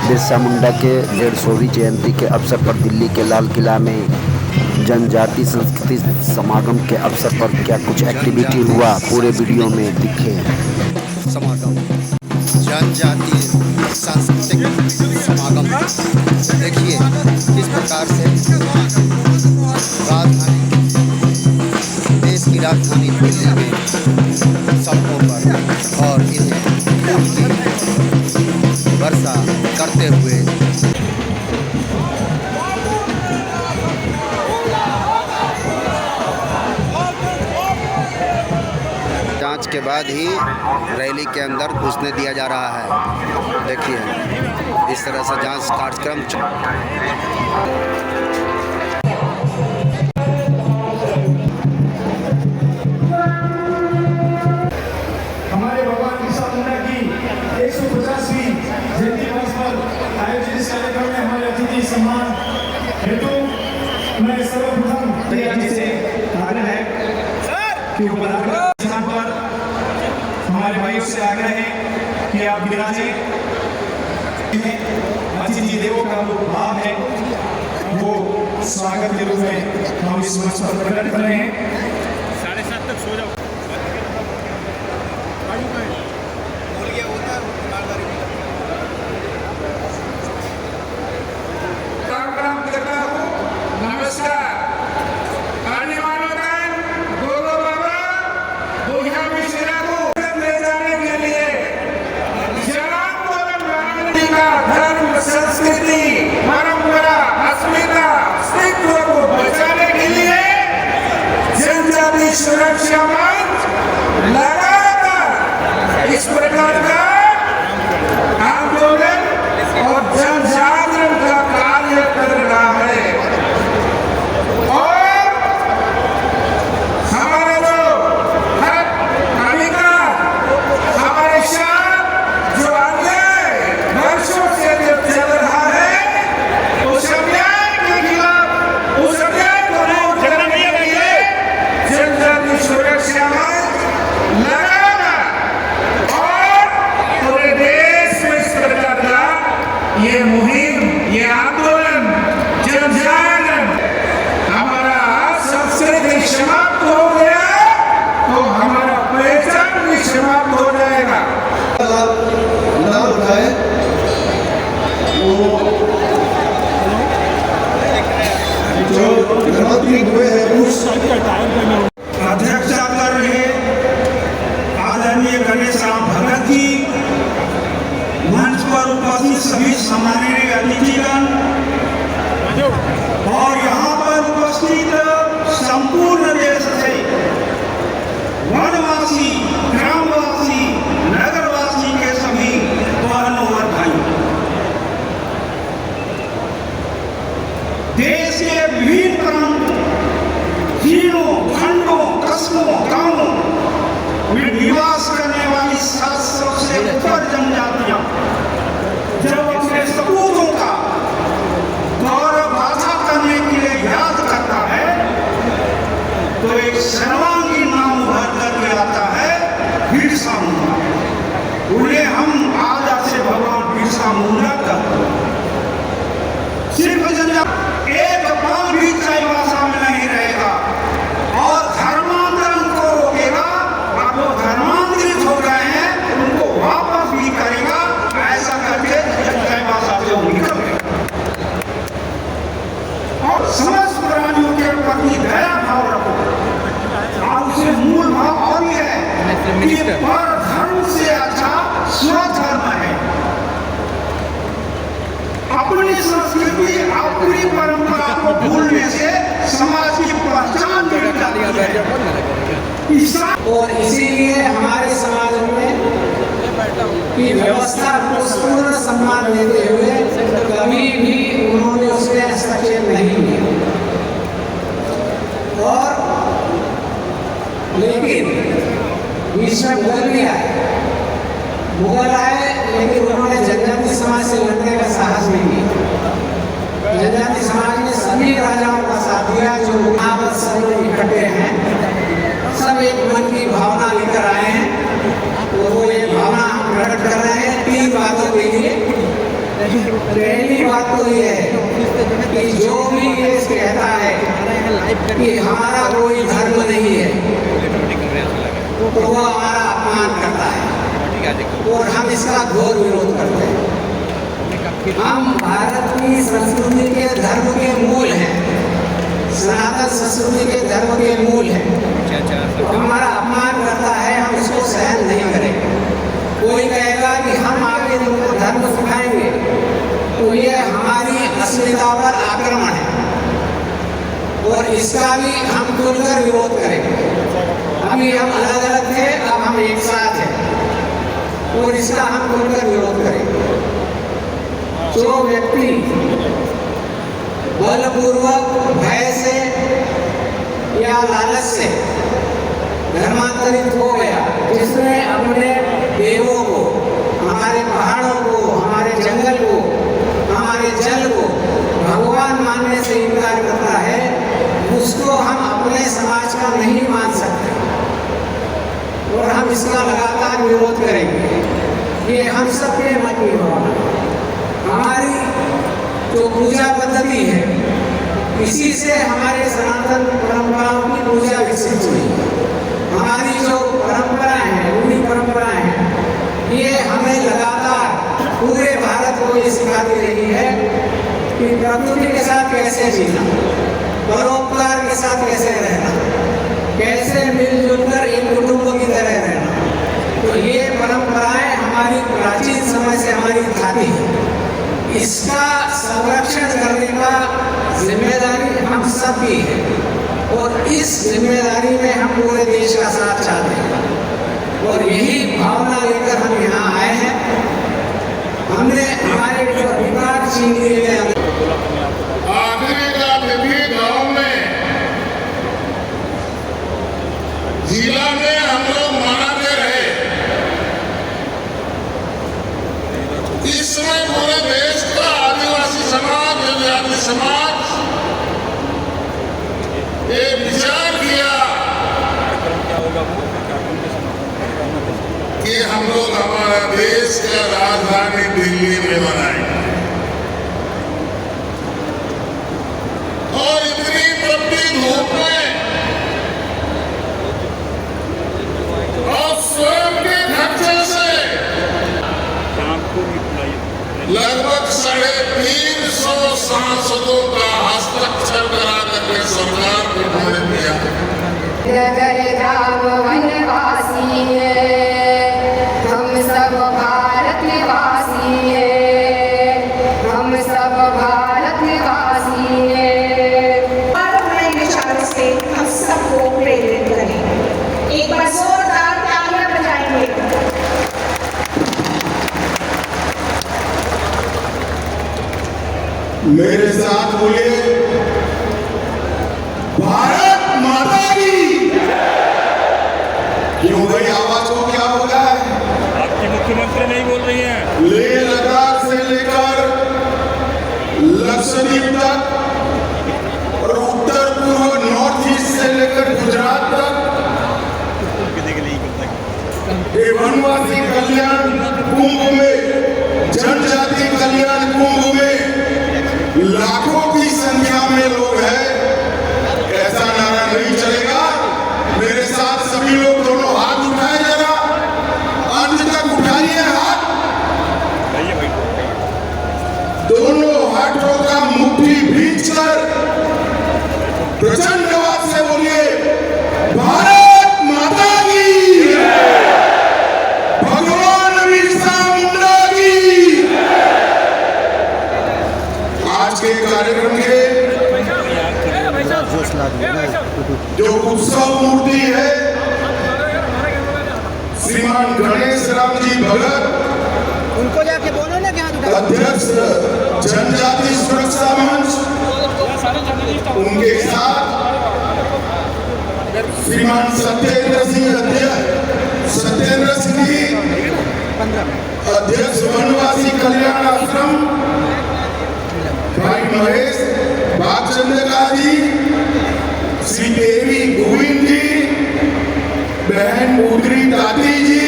बिरसा मुंडा के 150वीं जयंती के अवसर पर दिल्ली के लाल किला में जनजातीय संस्कृति समागम के अवसर पर क्या कुछ एक्टिविटी हुआ, पूरे वीडियो में दिखे। समागम, जनजातीय सांस्कृतिक समागम देखिए किस प्रकार से राजधानी, देश की राजधानी दिल्ली में सड़कों पर और इन्हें फूल की वर्षा करते हुए जांच के बाद ही रैली के अंदर घुसने दिया जा रहा है। देखिए इस तरह से जांच कार्यक्रम हमारे भगवान बिरसा मुंडा की 150वीं जयंती पर आयोजित इस कार्यक्रम में हमारे अतिथि सम्मान हेतु मैं सर्वप्रथम जी से आग्रह है कि स्थान पर हमारे भाइयों से आग्रह है कि आप विराजे। अतिथि देवों का जो भाव है वो स्वागत के रूप में हम इस मंच पर प्रकट कर रहे हैं। 7:30 तक सो जाओ। संस्कृति, परंपरा, अस्मिता, अस्तित्व को बचाने के लिए जनजातीय सुरक्षा मंच लगातार इस प्रकार का आंदोलन और जन जागरण का कार्य कर रहा है। और हमारे जो हक अधिकार, हमारे साथ जो अन्याय वर्षों से जो चल रहा है, उस अन्याय के खिलाफ, उस अन्याय को दूर करने के लिए जनजातीय सुरक्षा मंच लगातार और पूरे देश में इस प्रकार का ये मुहिम, ये आंदोलन, जन जागरण, हमारा संस्कृति समाप्त हो गया तो हमारा पहचान भी समाप्त हो जाएगा। ना उठाए जो गणतंत्र हुए हैं उस अध्यक्षता कर रहे आदरणीय गणेश राम भगत जी, मंच पर उपस्थित सभी सम्माननीय अतिथिगण और यहाँ पर उपस्थित संपूर्ण देश से वनवासी, ग्रामवासी, नगरवासी के सभी बहनों और भाइयों, देश के विभिन्न प्रांतों, जिलों, खंडों, कस्बों, गांवों में निवास करने वाली 700 से ऊपर जनजातियां जब अपने सपूतों का गौरव गाथा करने के लिए याद करता है तो एक सर्वांगीण नाम उभर करके आता है, बिरसा मुंडा। उन्हें हम आज से भगवान बिरसा मुंडा कहते हैं। सिर्फ जनजाति एक पल भी चाईबासा में नहीं रहेगा और धर्मांतरण को रोकेगा। अब वो धर्मांतरित हो गए हैं उनको वापस भी करेगा, ऐसा करके चाईबासा से वो निकल गए। और समस्त प्राणियों के प्रति दया भाव रखो। और उसे मूल भाव और ये है कि पर धर्म से अच्छा स्वधर्म है। अपनी संस्कृति, अपनी परंपरा को भूलने से समाज की पहचान मिट जाती है। और इसीलिए हमारे समाज में की व्यवस्था को पूर्ण सम्मान देते हुए कभी भी उन्होंने उसमें हस्तक्षेप नहीं किया। और लेकिन बीच में मुगल भी आए, लेकिन उन्होंने जनजाति समाज से लड़ने का साहस नहीं किया। जनजाति समाज ने सभी राजाओं का साथ दिया जो यहाँ पर सब इकट्ठे हैं, सब एक मन की भावना लेकर आए हैं। तो वो ये भावना प्रकट कर रहे हैं 3 बातों के लिए पहली बात तो ये है कि जो भी ये कहता है कि हमारा कोई धर्म नहीं है तो वो हमारा अपमान करता है और हम इसका घोर विरोध करते हैं। हम भारत की संस्कृति के धर्म के मूल हैं, सनातन संस्कृति के धर्म के मूल हैं। तो हमारा अपमान करता है, हम इसको सहन नहीं करेंगे। कोई कहेगा कि हम आगे तुमको धर्म सिखाएंगे तो ये हमारी अस्मिता पर आक्रमण है और इसका भी हम खुलकर विरोध करेंगे। अभी हम अलग अलग थे, अब हम एक साथ हैं और इसका हम खुलकर विरोध करेंगे। जो व्यक्ति बलपूर्वक भय से या लालच से धर्मांतरित हो गया, जिसने अपने देवों को, हमारे पहाड़ों को, हमारे जंगल को, हमारे जल को भगवान मानने से इनकार करता है, उसको हम अपने समाज का नहीं मान सकते और हम इसका लगातार विरोध करेंगे। ये हम सबके मन की भावना है। हमारी जो पूजा पद्धति है, इसी से हमारे सनातन परंपराओं की पूजा विकसित हुई। हमारी जो परंपराएं हैं, रूढ़ी परंपराएं हैं, ये हमें लगातार पूरे भारत को ये सिखाती रही है कि प्रकृति के साथ कैसे जीना, परोपकार के साथ कैसे रहना, कैसे मिलजुल कर एक कुटुंब की तरह रहना। तो ये परंपराएं हमारी प्राचीन समय से हमारी खाती है। इसका संरक्षण करने का जिम्मेदारी हम सब की है और इस जिम्मेदारी में हम पूरे देश का साथ चाहते हैं और यही भावना लेकर हम यहाँ आए हैं। हमने हमारे जो अधिकार छीन लिए हैं, आखिरी का तिथि गांव में जिला में हम लोग मनाते रहे। इसमें पूरे देश का आदिवासी समाज, जनजाति समाज ये विचार किया कि हम लोग हमारा देश का राजधानी दिल्ली में बनाएंगे और इतनी तपती धूप में और स्वयं के खर्चे से लगभग 350 सांसदों का हस्ताक्षर करा करके सरकार को उन्होंने दिया। वनवासी हम सब भारतवासी हम सब भारतवासी नए विचारों से हम सबको प्रेरित करें। एक बार जोरदार तालियां बजाएंगे। मेरे साथ बोलिए, भारत माता की। क्यों भाई, आवाज को क्या हो गया है? आपकी मुख्यमंत्री नहीं बोल रही हैं। लेह लद्दाख से लेकर लक्षद्वीप तक और उत्तर पूर्व नॉर्थ ईस्ट से लेकर गुजरात तक ये वनवासी कल्याण कुंभ में, जनजाति कल्याण कुंभ में लाखों की संख्या में लोग हैं। ऐसा नारा नहीं चलेगा। मेरे साथ सभी लोग दोनों हाथ उठाए, जरा अंत तक उठाइए हाथ। दोनों हाथों का मुट्ठी भींचकर प्रचंड आवाज से बोलिए, भारत माता की, भगवान बिरसा मुंडा की। आज के कार्यक्रम के जो उत्सव मूर्ति है, श्रीमान गणेश राम जी भगत, उनको जाके बोलो ना क्या अध्यक्ष जनजाति सुरक्षा मंच, उनके साथ श्रीमान सत्येंद्र सिंह जी, अध्यक्ष वनवासी कल्याण आश्रम, भाई महेश भागचंद्र जी, श्री देवी गोविंद जी, बहन बुद्री दादी जी,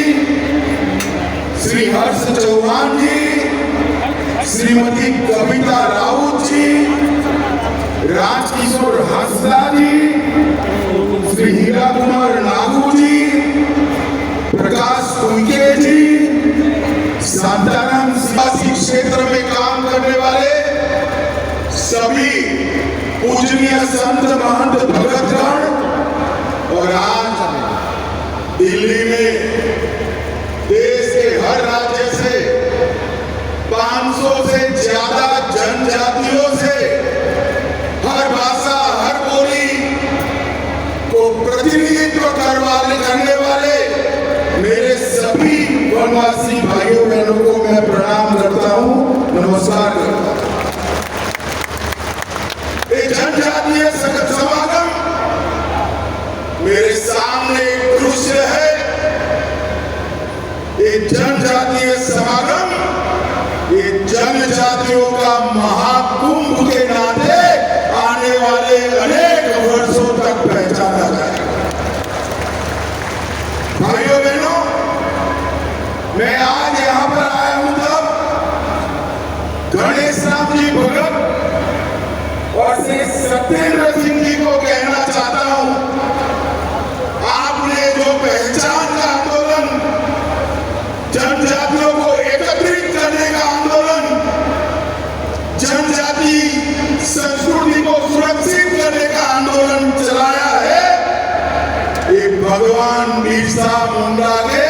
श्री हर्ष चौहान जी, श्रीमती कविता राउत जी, राजकिशोर हांसदा जी, श्री हीरा कुमार नागू जी, प्रकाश उइके जी, शांताराम सियासी क्षेत्र में काम करने वाले सभी पूजनीय संत महंत भगतगण और आज दिल्ली में देश के हर राज्य से 500 से ज्यादा जनजातियों से हर भाषा हर बोली को प्रतिनिधित्व करने वाले मेरे सभी वनवासी भाइयों बहनों को मैं प्रणाम करता हूं, नमस्कार करता हूं। एक जनजातीय समागम मेरे सामने एक दृश्य है। एक जनजातीय समागम ये जनजातियों का महाकुंभ के नाते आने वाले अनेक वर्षों तक पहचाना जाएगा। भाइयों बहनों, मैं आज यहां पर आया हूं तब गणेश राम जी भगत और श्री सत्येंद्र सिंह जी को कहना चाहता हूं, आपने जो पहचान का आंदोलन, जनजातियों को एकत्रित करने का आंदोलन, जनजाति संस्कृति को सुरक्षित करने का आंदोलन चलाया है, ये भगवान बिरसा मुंडा के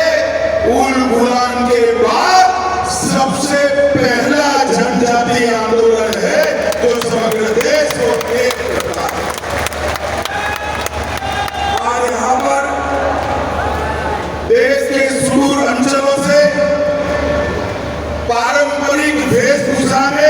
उलगुलान के बाद सबसे पहला जनजाति आंदोलन है जो समग्र देश को एक करता है। और यहाँ पर देश के सुदूर अंचलों से पारंपरिक वेशभूषा में